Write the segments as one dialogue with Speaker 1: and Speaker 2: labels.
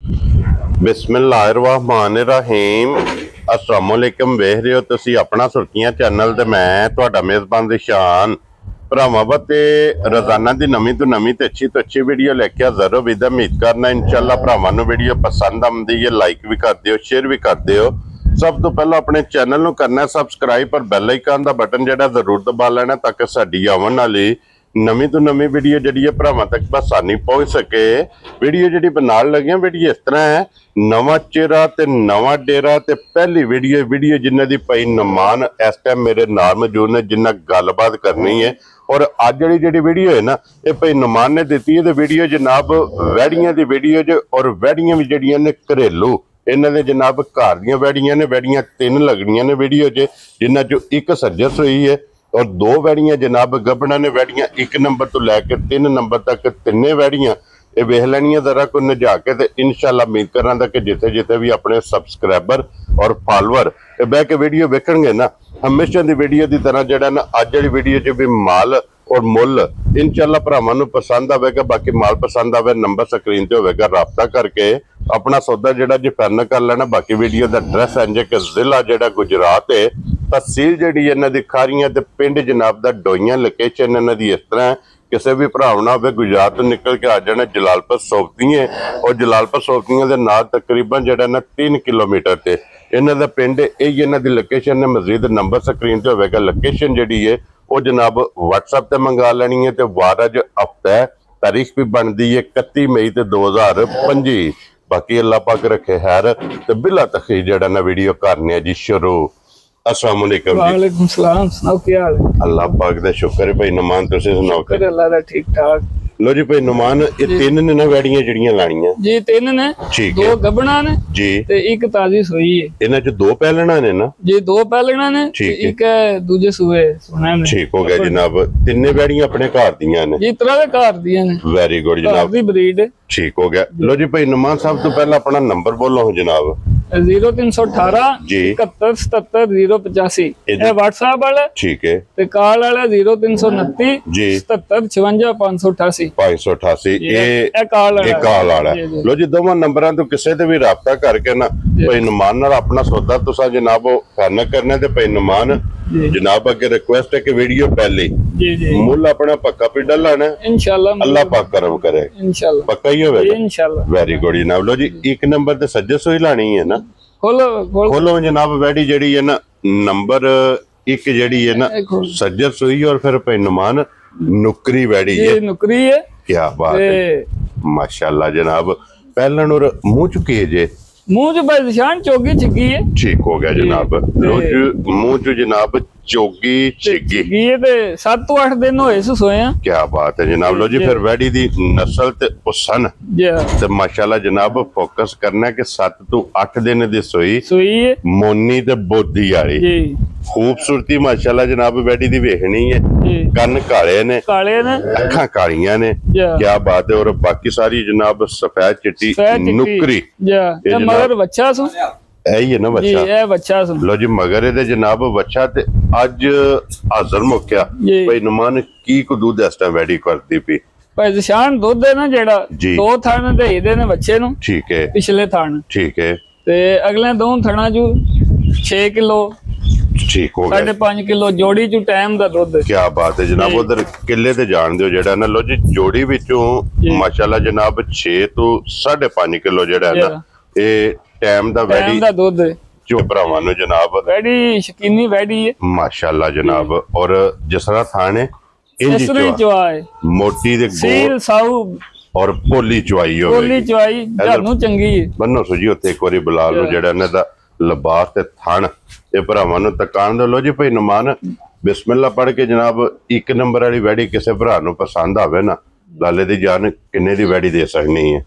Speaker 1: बिस्मिल्लाहिर्रहमानिर्रहीम अस्सलाम वालेकुम। वेख रहे हो तुसी अपना सुर्खियां चैनल ते मैं तुहाडा मेज़बान रिशान भरावां ते रोजाना दी नवीं तो अच्छी वीडियो लेके हाज़र हो। विद उम्मीद करना इंशाअल्लाह भरावां नूं वीडियो पसंद आउंदी है। लाइक भी कर दिओ, शेयर भी कर दिओ। सब तो पहला अपने चैनल नूं करना है सबसक्राइब पर बैल आइकन दा बटन जिहड़ा जरूर दबा लेना ताकि साडी आउण वाली नवीं तो नवीं वीडियो जी भरावां तक आसानी पहुंच सके। वीडियो जी बनाने लगे वीडियो इस तरह है, नवा चेहरा ते नवा डेरा ते पहली वीडियो जिन्हां दी भाई नुमान इस टाइम मेरे नाल मौजूद ने जिन्हां गलबात करनी है। और अज जी वीडियो है ना ये भाई नुमान ने दी है। वीडियो जनाब वैड़ियां दी वीडियो ज और वैड़ियां भी जड़ियां ने घरेलू इन्हां दे जनाब घर दियां वैड़ियां ने। वैड़ियां 3 लगनियां ने वीडियो च जिन्हां चो एक सर्जस हुई है और 2 वैड़ियां जनाब गबना ने। वैड़ियां 1 नंबर तो लैके 3 नंबर तक तिन्ने वैड़ियां ये वेख लैनियां जरा को नजा के ते इंशाअल्लाह उम्मीद करांगा कि जिथे जिथे भी अपने सबसक्राइबर और फॉलोअर बह के वीडियो वेखणगे ना हमेशा दी वीडियो की तरह जड़ा ना अज वाली वीडियो च भी माल और मुल इंशाअल्लाह भरावां नूं पसंद आवेगा। बाकी माल पसंद आवे नंबर स्क्रीन ते होवेगा, राबता करके अपना सौदा जिहड़ा जी फाइनल कर लेना। बाकी वीडियो का एड्रैस है कि जिला जिहड़ा गुजरात है, तहसील जिहड़ी इन्हां दी खारियां ते पिंड जनाब दा डोइयां। लोकेशन इन्हां दी इस तरह है, किसी भी भरा ना हो गुजरात तो निकल के आ जाना जलालपुर सोबतियां और जलालपुर सोबतियां दे नाल तकरीबन जिहड़ा ना 3 किलोमीटर ते इन्हां दा पिंड यही इन्हां दी लोकेशन है। मजीद नंबर स्क्रीन ते होवेगा। लोकेशन जिहड़ी है वो जनाब व्हाट्सएप ते मंगा लैनी है। तो वार अज हफ्ता है, तारीख भी बनती है 31 मई 2025। बाकी अल्लाह पाक रखे खैर ते बिला तखीर जिहड़ा ना वीडियो करने जी शुरू। अस्सलाम वालेकुम।
Speaker 2: वालेकुम सलाम। सुनाओ क्या हाल है?
Speaker 1: अल्लाह पाक दा शुक्र है भाई नुमान, तुसीं सुनाओ?
Speaker 2: शुक्र अल्लाह दा ठीक ठाक।
Speaker 1: लो जी भाई नुमान ये 3 ने ना वैड़ियां जड़ियां लाणियां
Speaker 2: जी 3 ने,
Speaker 1: ठीक
Speaker 2: 2 गबना ने
Speaker 1: जी
Speaker 2: ते 1 ताजी सोई है।
Speaker 1: इन्हां च 2 पहलना ने ना
Speaker 2: जी 2 पहलना ने ते
Speaker 1: ठीक है।
Speaker 2: 1 दूजे सूए सुना है।
Speaker 1: ठीक हो गया जनाब। 3 वैड़ियां अपने घर दियां ने
Speaker 2: जी तरह दे घर दियां ने।
Speaker 1: वेरी गुड जनाब,
Speaker 2: दी ब्रीड है।
Speaker 1: ठीक हो गया। लो जी भाई नुमान साहब तो पहला अपना नंबर बोलो जनाब।
Speaker 2: 0318
Speaker 1: जी
Speaker 2: 71 77 085 ये व्हाट्सएप वाला
Speaker 1: ठीक है
Speaker 2: ते कॉल वाला 0329
Speaker 1: जी
Speaker 2: 77 56 588
Speaker 1: 588
Speaker 2: ये कॉल
Speaker 1: वाला। लो जी दोवां नंबरां तो किसी ते भी राबता करके ना भाई नुमान नाल अपना सौदा तुसा जनाब फाइनल करना ते भाई नुमान जनाब अगे रिक्वेस्ट है कि वीडियो पहले
Speaker 2: जी
Speaker 1: मुल अपना पक्का पिंडा लाना
Speaker 2: इंशाल्लाह।
Speaker 1: अल्लाह पाक करम करे
Speaker 2: इंशाल्लाह
Speaker 1: पक्का ही होगा
Speaker 2: इंशाल्लाह।
Speaker 1: वेरी गुड जनाब। लो जी 1 नंबर ते सज्जे सोई लानी है ना। खोलो जनाब वैड़ी जड़ी है ना नंबर 1 जड़ी है ना सज्जर सोई और फिर भाई नुमान नुकरी वैड़ी है।
Speaker 2: नुकरी है,
Speaker 1: क्या बात है माशाल्लाह जनाब। पहला नूर मुंह चुके जे
Speaker 2: मुंह च बदशान चोगी छिगी है।
Speaker 1: ठीक हो गया जनाब। लो जी मुंह च जनाब चोगी छिगी
Speaker 2: ये ते 7 तो 8 दिन होए सोए।
Speaker 1: क्या बात है जनाब। लो जी फिर वैड़ी दी नस्ल ते उसन ते माशाल्लाह जनाब फोकस करना कि 7 तो 8 दिन दी सोई है मोनी ते बोदी वाली खूबसूरती माशाल्लाह जनाब वैड़ी दी वेखनी है। कन्न काले ने अखां कालियां ने, क्या बात है। और बाकी सारी जनाब सफेद चिट्टी नुकरी
Speaker 2: मगर बच्चा सु
Speaker 1: यही है ना बच्चा।
Speaker 2: ये बच्चा सुन।
Speaker 1: लो जी मगर ये जनाब बच्चा ते अज हाजर मुक्या भाई नुमान की को दूध इस टाइम वैडी करदी पई
Speaker 2: भाई शान दूध है ना जेड़ा 2 थाने दे दे ने बच्चे नु।
Speaker 1: ठीक है
Speaker 2: पिछले थान
Speaker 1: ठीक है
Speaker 2: ते अगले 2 थाना जो 6 किलो
Speaker 1: ठीक हो गया
Speaker 2: 5.5 किलो जोड़ी चू टाइम दा दूध। क्या
Speaker 1: बात है जनाब। उधर किले ते जान दियो जेड़ा ना। लो जी जोड़ी विचों माशाल्लाह जनाब 6 तो 5.5 किलो जेड़ा है ना ये टाइम दा वैडी दा दूध जो भरावां नु जनाब
Speaker 2: वैडी शकीनी वैडी है माशाल्लाह
Speaker 1: जनाब। और जिसरा थाने इंज
Speaker 2: चवाई
Speaker 1: मोटी दे
Speaker 2: सील साऊ
Speaker 1: और पोली चवाई होवे।
Speaker 2: पोली चवाई जानू चंगी है।
Speaker 1: बन्नो सुजी उत्ते एक बारी बुला लो जेड़ा ना दा लबास ते थान ये भरावां नु तकान दो। लो जी भाई नुमान बिस्मिल्लाह पढ़ के जनाब 1 नंबर वाली वैडी किसी भरा नु पसंद आवे ना लाले दी जान किन्ने दी वैडी दे सकनी है?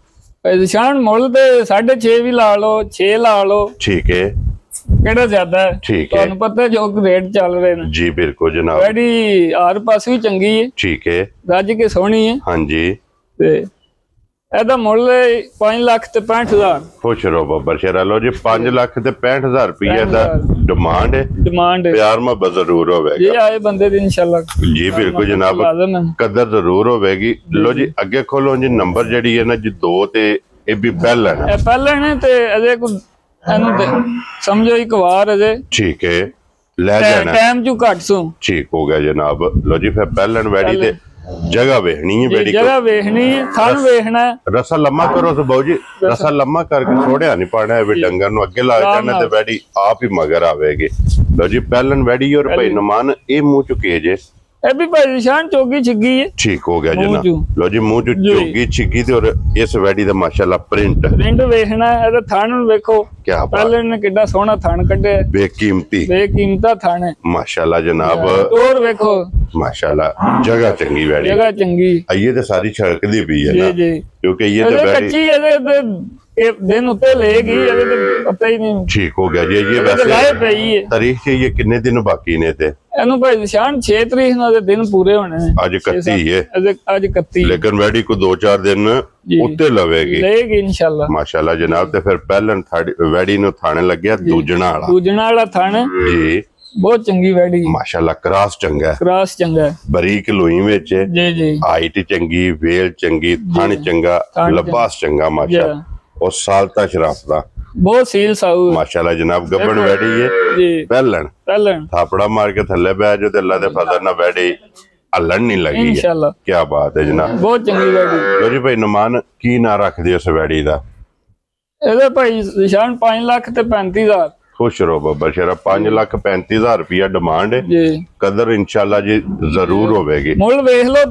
Speaker 2: शान मुल ते 6.5 भी ला लो 6 ला लो।
Speaker 1: ठीक है
Speaker 2: केड़ा ज्यादा है?
Speaker 1: ठीक है
Speaker 2: पता है जो रेट चल रहे हैं।
Speaker 1: जी बिल्कुल जनाब।
Speaker 2: वैडी हर पास भी चंगी है।
Speaker 1: ठीक है
Speaker 2: रज के सोहनी है।
Speaker 1: हाँ जी
Speaker 2: ते एदा मुल 5,65,000।
Speaker 1: खुश रहो बाबर शेरा। लो जी 5,65,000 रुपया दा डिमांड है। प्यार मोहब्बत जरूर होवेगा जी
Speaker 2: आए बंदे दी इंशाल्लाह।
Speaker 1: जी बिल्कुल जनाब कदर जरूर होवेगी। लो जी अगे खोलो जी नंबर जड़ी है ना जी 2 ते ਇਹ ਵੀ ਪਹਿਲਣ
Speaker 2: ਇਹ ਪਹਿਲਾਂ ਨੇ ਤੇ ਅਜੇ ਕੋਈ ਇਹਨੂੰ ਸਮਝੋ ਇੱਕ ਵਾਰ ਅਜੇ
Speaker 1: ਠੀਕ ਹੈ ਲੈ ਜਾਣਾ
Speaker 2: ਟਾਈਮ ਚੋਂ ਘੱਟ ਸੋ
Speaker 1: ਠੀਕ ਹੋ ਗਿਆ ਜਨਾਬ। ਲੋ ਜੀ ਫਿਰ ਪਹਿਲਣ ਵੈੜੀ ਤੇ ਜਗ੍ਹਾ ਵੇਖਣੀ ਹੈ ਬੇੜੀ
Speaker 2: ਜਗ੍ਹਾ ਵੇਖਣੀ ਹੈ ਥਣ ਵੇਖਣਾ
Speaker 1: ਰਸਾ ਲੰਮਾ ਕਰੋ ਸੋ ਬਾਊ ਜੀ ਰਸਾ ਲੰਮਾ ਕਰਕੇ ਛੋੜਿਆ ਨਹੀਂ ਪਾਣਾ ਵੀ ਡੰਗਰ ਨੂੰ ਅੱਗੇ ਲਾ ਜਾਣਾ ਤੇ ਵੈੜੀ ਆਪ ਹੀ ਮਗਰ ਆਵੇਗੀ। ਲੋ ਜੀ ਪਹਿਲਣ ਵੈੜੀ ਔਰ ਭਾਈ ਨਮਾਨ ਇਹ ਮੂੰਹ ਚੁਕੇ ਜੇ
Speaker 2: ਇਹ ਵੀ ਭਾਈ ਨਿਸ਼ਾਨ ਚੋਗੀ ਛਿੱਗੀ ਹੈ
Speaker 1: ਠੀਕ ਹੋ ਗਿਆ ਜਨਾਬ। ਲੋ ਜੀ ਮੂੰਹ ਚ ਚੋਗੀ ਛਿੱਗੀ ਤੇ ਔਰ ਇਸ ਵੈੜੀ ਦਾ ਮਾਸ਼ਾਅੱਲਾ ਪ੍ਰਿੰਟ
Speaker 2: ਵੇਖਣਾ ਇਹਦਾ ਥਣ ਵੇਖੋ
Speaker 1: ਕੀ ਬਾਤ
Speaker 2: ਪਹਿਲਣ ਨੇ ਕਿੱਡਾ ਸੋਹਣਾ ਥਣ ਕੱਢਿਆ
Speaker 1: ਬੇਕੀਮਤੀ
Speaker 2: ਬੇਕੀਮਤਾ ਥਣ ਹੈ
Speaker 1: ਮਾਸ਼ਾਅੱਲਾ ਜਨਾਬ।
Speaker 2: ਹੋਰ ਵੇਖੋ
Speaker 1: ਮਾਸ਼ਾਅੱਲਾ ਜਗ੍ਹਾ ਚੰਗੀ ਵੈੜੀ
Speaker 2: ਜਗ੍ਹਾ ਚੰਗੀ
Speaker 1: ਇਹ ਤੇ ਸਾਰੀ ਛੜਕਦੀ ਪਈ ਹੈ ਨਾ
Speaker 2: ਜੀ
Speaker 1: ਕਿਉਂਕਿ ਇਹ ਤੇ ਵੈੜੀ
Speaker 2: ਕੱਚੀ ਇਹਦੇ ਇਹ ਦਿਨ ਉੱਤੇ ਲੈਗੀ ਇਹਦੇ ਤੇ ਪਤਾ ਹੀ ਨਹੀਂ
Speaker 1: ਠੀਕ ਹੋ ਗਿਆ ਜੀ। ਇਹ
Speaker 2: ਲਾਏ
Speaker 1: ਵੈਸੇ
Speaker 2: ਪਈ ਹੈ
Speaker 1: ਤਾਰੀਖ ਚ ਇਹ ਕਿੰਨੇ ਦਿਨ ਬਾਕੀ ਨੇ ਤੇ
Speaker 2: ਇਹਨੂੰ ਭਾਈ ਨਿਸ਼ਾਨ 6 ਤਰੀਕ ਨੂੰ ਦੇ ਦਿਨ ਪੂਰੇ ਹੋਣੇ ਨੇ
Speaker 1: ਅੱਜ 31 ਹੈ
Speaker 2: ਅੱਜ 31
Speaker 1: ਲੇਕਿਨ ਵੈੜੀ ਕੋ 2-4 ਦਿਨ ਉੱਤੇ ਲਵੇਗੀ
Speaker 2: ਲੈਗੀ ਇਨਸ਼ਾਅੱਲਾ
Speaker 1: ਮਾਸ਼ਾਅੱਲਾ ਜਨਾਬ। ਤੇ ਫਿਰ ਪਹਿਲਣ ਵੈੜੀ ਨੂੰ ਥਾਣੇ ਲੱਗਿਆ ਦੂਜਣਾ
Speaker 2: ਵਾਲਾ ਥਣ
Speaker 1: ਜੀ
Speaker 2: ਬਹੁਤ ਚੰਗੀ ਵੈੜੀ
Speaker 1: ਮਾਸ਼ਾਅੱਲਾ ਕਰਾਸ ਚੰਗਾ
Speaker 2: ਕਰਾਸ ਚੰਗਾ
Speaker 1: ਬਰੀਕ ਲੋਈ ਵਿੱਚ
Speaker 2: ਜੀ ਜੀ
Speaker 1: ਹਾਈਟ ਚੰਗੀ ਵੇਲ ਚੰਗੀ ਥਣ ਚੰਗਾ ਲਬਾਸ ਚੰਗਾ ਮਾਸ਼ਾਅੱਲਾ ਉਹ ਸਾਲਤਾ ਸ਼ਰਾਫ ਦਾ
Speaker 2: ਬਹੁਤ ਸੀਲ ਸਾਊ
Speaker 1: ਮਾਸ਼ਾਅੱਲਾ ਜਨਾਬ। ਗੱਬਣ ਵੈੜੀ ਹੈ
Speaker 2: ਜੀ
Speaker 1: ਪਹਿਲਣ ਥਾਪੜਾ ਮਾਰ ਕੇ ਥੱਲੇ ਬਹਿ ਜਾਓ ਤੇ ਅੱਲਾ ਦੇ ਫਜ਼ਲ ਨਾਲ ਵੈੜੀ ਹੱਲਣ ਨਹੀਂ ਲੱਗੀ
Speaker 2: ਇਨਸ਼ਾਅੱਲਾ।
Speaker 1: ਕੀ ਬਾਤ ਹੈ ਜਨਾਬ
Speaker 2: ਬਹੁਤ ਚੰਗੀ ਵੈੜੀ।
Speaker 1: ਲੋ ਜੀ ਭਾਈ ਨਮਾਨ ਕੀ ਨਾਂ ਰੱਖਦੇ ਉਸ ਵੈੜੀ ਦਾ?
Speaker 2: ਇਹਦੇ ਭਾਈ ਨਿਸ਼ਾਨ 5 ਲੱਖ ਤੇ 35,000
Speaker 1: खुश रहो बाबा शेरा 5,35,000 रुपया डिमांड है
Speaker 2: जी
Speaker 1: कदर इंशाल्लाह जी जरूर होगी।
Speaker 2: मुल वेख लो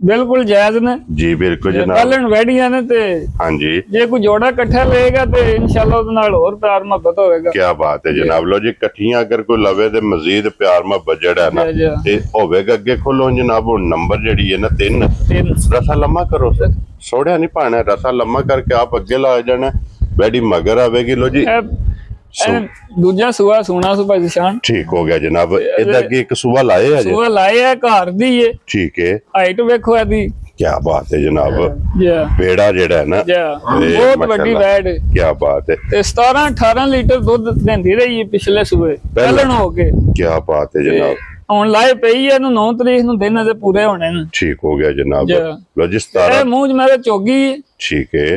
Speaker 2: बिल्कुल जायज ने
Speaker 1: जी बिल्कुल जनाब।
Speaker 2: ਪਹਿਲਣ ਵੈੜੀਆਂ ਨੇ ਤੇ
Speaker 1: हाँ जी
Speaker 2: ਜੇ ਕੋਈ ਜੋੜਾ ਇਕੱਠਾ ਲਏਗਾ ਤੇ ਇਨਸ਼ਾਅੱਲਾ ਉਹਦੇ ਨਾਲ ਹੋਰ ਪਿਆਰ ਮੁਹੱਬਤ ਹੋਵੇਗਾ।
Speaker 1: क्या बात है जनाब। लो जी कट्ठियां अगर कोई लवे ते मजीद प्यार मुहब्बत जेड़ा है ना ते होवेगा। अगे खोलो जनाब वो नंबर जेड़ी है ना 3 रसा लम्मा करो सोड़िया नहीं पाना रसा लम्मा करके आप अगे ला जाना वैडी मगर आवेगी। लो जी
Speaker 2: दूजा सुआ सोना सुबह निशान
Speaker 1: ठीक हो गया जनाब। इधर अगे एक सुआ लाए है
Speaker 2: सुआ लाए है घर दी है
Speaker 1: ठीक है
Speaker 2: हाइट वेखो एदी
Speaker 1: क्या बात है जनाब। बेड़ा जेड़ा है ना
Speaker 2: बहुत बड़ी वैड
Speaker 1: क्या बात है।
Speaker 2: ते 17-18 लीटर दूध देंदी रही है पिछले सुबह ਪਹਿਲਣ हो के
Speaker 1: क्या बात है जनाब।
Speaker 2: ਹੁਣ ਲਾਏ ਪਈ ਹੈ ਨੂੰ 9 ਤਰੀਕ ਨੂੰ ਦਿਨ ਇਹਦੇ ਪੂਰੇ ਹੋਣੇ ਨੇ।
Speaker 1: ठीक हो गया जनाब। लो जी 17
Speaker 2: ਇਹ ਮੂੰਹ ਮੇਰੇ ਚੋਗੀ
Speaker 1: ठीक है।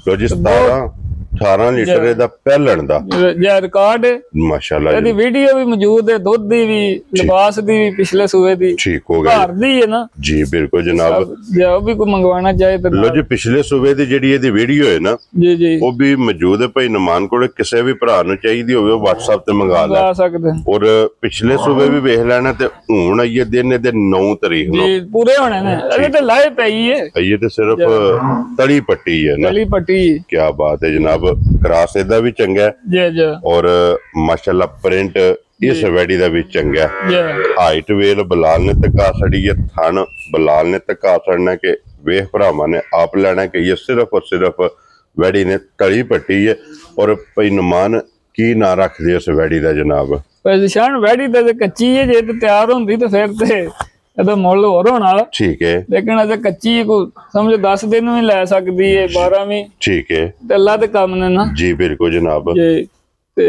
Speaker 1: लो जी 17-18 ਲੀਟਰ ਇਹਦਾ ਪਹਿਲਣ ਦਾ
Speaker 2: ਜੇ ਰਿਕਾਰਡ
Speaker 1: ਮਾਸ਼ਾਅੱਲਾ
Speaker 2: ਇਹਦੀ ਵੀਡੀਓ ਵੀ ਮੌਜੂਦ ਹੈ ਦੁੱਧ ਦੀ ਵੀ ਲਿਬਾਸ ਦੀ ਵੀ ਪਿਛਲੇ ਸੂਏ ਦੀ
Speaker 1: ਠੀਕ ਹੋ ਗਿਆ
Speaker 2: ਘਰ ਦੀ ਹੈ ਨਾ
Speaker 1: ਜੀ ਬਿਲਕੁਲ ਜਨਾਬ।
Speaker 2: ਜੇ ਉਹ ਵੀ ਕੋਈ ਮੰਗਵਾਉਣਾ ਚਾਹੇ ਤਾਂ
Speaker 1: ਲੋ ਜੀ ਪਿਛਲੇ ਸੂਏ ਦੀ ਜਿਹੜੀ ਇਹਦੀ ਵੀਡੀਓ ਹੈ ਨਾ
Speaker 2: ਜੀ ਜੀ
Speaker 1: ਉਹ ਵੀ ਮੌਜੂਦ ਹੈ ਭਾਈ ਨਮਾਨ ਕੋਲ। ਕਿਸੇ ਵੀ ਭਰਾ ਨੂੰ ਚਾਹੀਦੀ ਹੋਵੇ ਉਹ WhatsApp ਤੇ ਮੰਗਾ ਲੈ
Speaker 2: ਸਕਦੇ
Speaker 1: ਔਰ ਪਿਛਲੇ ਸੂਏ ਵੀ ਵੇਖ ਲੈਣਾ ਤੇ ਹੁਣ ਆਈਏ ਦਿਨ ਇਹਦੇ 9 ਤਰੀਕ ਨੂੰ
Speaker 2: ਜੀ ਪੂਰੇ ਹੋਣੇ ਨੇ। ਇਹ ਤੇ ਲਾਏ ਪਈ ਹੈ
Speaker 1: ਇਹ ਤੇ ਸਿਰਫ ਤਲੀ ਪੱਟੀ ਹੈ ਨਾ
Speaker 2: ਤਲੀ ਪੱਟੀ।
Speaker 1: ਕੀ ਬਾਤ ਹੈ ਜਨਾਬ। ਕਰਾਸ ਇਹਦਾ ਵੀ ਚੰਗਾ
Speaker 2: ਜੀ ਜੀ
Speaker 1: ਔਰ ਮਾਸ਼ਾਅੱਲਾ ਪ੍ਰਿੰਟ ਇਸ ਵੈੜੀ ਦਾ ਵੀ ਚੰਗਾ
Speaker 2: ਜੀ।
Speaker 1: ਹਾਈਟ ਵੇਲ ਬਲਾਲ ਨੇ ਤਕਾ ਛੜੀ ਹੈ ਥਣ ਬਲਾਲ ਨੇ ਤਕਾ ਛੜਨਾ ਕਿ ਵੇਖ ਭਰਾਵਾਂ ਨੇ ਆਪ ਲੈਣਾ ਕਿ ਇਹ ਸਿਰਫ ਔਰ ਸਿਰਫ ਵੈੜੀ ਨੇ ਤਲੀ ਪੱਟੀ ਹੈ। ਔਰ ਭਈ ਨਮਾਨ ਕੀ ਨਾਂ ਰੱਖਦੇ ਉਸ ਵੈੜੀ ਦਾ ਜਨਾਬ?
Speaker 2: ਨਿਸ਼ਾਨ ਵੈੜੀ ਤੇ ਕੱਚੀ ਹੈ ਜੇ ਤੇ ਤਿਆਰ ਹੁੰਦੀ ਤੇ ਫਿਰ ਤੇ ਇਹਦਾ ਮੁੱਲ ਹੋਰ ਹੋਣਾ।
Speaker 1: ਠੀਕ ਹੈ
Speaker 2: ਲੇਕਿਨ ਅਜੇ ਕੱਚੀ ਕੋ ਸਮਝ 10 ਦਿਨ ਵੀ ਲੈ ਸਕਦੀ ਹੈ 12 ਵੀ
Speaker 1: ਠੀਕ ਹੈ
Speaker 2: ਤੇ ਅੱਲਾ ਦੇ ਕੰਮ ਨੇ ਨਾ ਜੀ
Speaker 1: ਬਿਲਕੁਲ ਜਨਾਬ।
Speaker 2: ਜੀ ਤੇ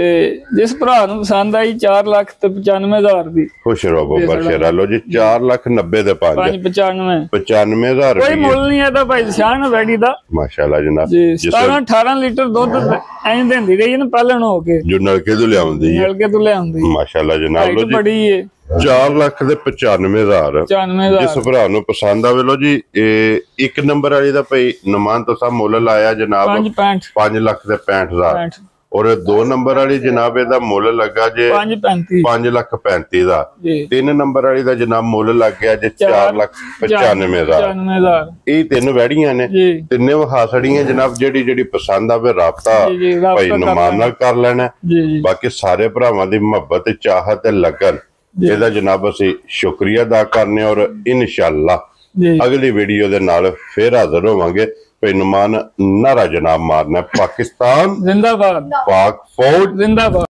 Speaker 2: ਜਿਸ ਭਰਾ ਨੂੰ ਪਸੰਦ ਆਈ 4,95,000 ਦੀ
Speaker 1: ਖੁਸ਼ ਰਹੋ ਬਾਬਾ ਸ਼ੇਰਾ। ਲੋ ਜੀ 4,90,000 ਦੇ 95,000
Speaker 2: ਕੋਈ ਮੁੱਲ ਨਹੀਂ ਇਹਦਾ ਭਾਈ ਨਿਸ਼ਾਨ ਵੈੜੀ ਦਾ
Speaker 1: ਮਾਸ਼ਾਅੱਲਾ ਜਨਾਬ।
Speaker 2: 17-18 ਲੀਟਰ ਦੁੱਧ ਐਂ ਦਿੰਦੀ ਰਹੀ ਨਾ ਪਹਿਲਣ ਹੋ ਕੇ
Speaker 1: ਜੋ ਨਲਕੇ ਤੋਂ ਲਿਆਉਂਦੀ ਹੈ
Speaker 2: ਨਲਕੇ ਤੋਂ ਲਿਆਉਂਦੀ
Speaker 1: ਮਾਸ਼ਾਅੱਲਾ ਜਨਾਬ। ਲੋ ਜੀ
Speaker 2: ਬੜੀ ਹੈ
Speaker 1: 4,95,000 ਜਿਸ ਭਰਾ ਨੂੰ ਪਸੰਦ ਆਵੇ। ਲੋ ਜੀ ਇਹ 1 ਨੰਬਰ ਵਾਲੀ ਦਾ ਭਾਈ ਨਮਾਨ ਤੋਂ ਸਾ ਮੁੱਲ ਲਾਇਆ ਜਨਾਬ 5,65,000 ਔਰ 2 ਨੰਬਰ ਵਾਲੀ ਜਨਾਬ ਇਹਦਾ ਮੁੱਲ ਲੱਗਾ ਜੇ 5,35,000 3 ਨੰਬਰ ਵਾਲੀ ਦਾ ਜਨਾਬ ਮੁੱਲ ਲੱਗ ਗਿਆ ਜੇ 4,95,000 ਇਹ 3 ਵੈੜੀਆਂ ਨੇ ਤਿੰਨੇ ਵਹਾਸੜੀਆਂ ਜਨਾਬ। ਜਿਹੜੀ ਪਸੰਦ ਆਵੇ ਰਾਬਤਾ ਭਾਈ ਨਮਾਨ ਨਾਲ ਕਰ ਲੈਣਾ। ਬਾਕੀ ਸਾਰੇ ਭਰਾਵਾਂ ਦੀ ਮੁਹੱਬਤ ਚਾਹਤ ਤੇ ਲੱਗਨ ਇਹਦਾ ਜਨਾਬ ਅਸੀਂ ਸ਼ੁਕਰੀਆ ਅਦਾ ਕਰਨੇ ਔਰ ਇਨਸ਼ਾਅੱਲਾ ਅਗਲੀ ਵੀਡੀਓ ਦੇ ਨਾਲ ਫੇਰ ਹਾਜ਼ਰ ਹੋਵਾਂਗੇ। ਭਾਈ ਨਮਾਨ ਨਾਰਾ ਜਨਾਬ ਮਾਰਨਾ ਪਾਕਿਸਤਾਨ
Speaker 2: जिंदाबाद
Speaker 1: पाक फौज
Speaker 2: जिंदाबाद।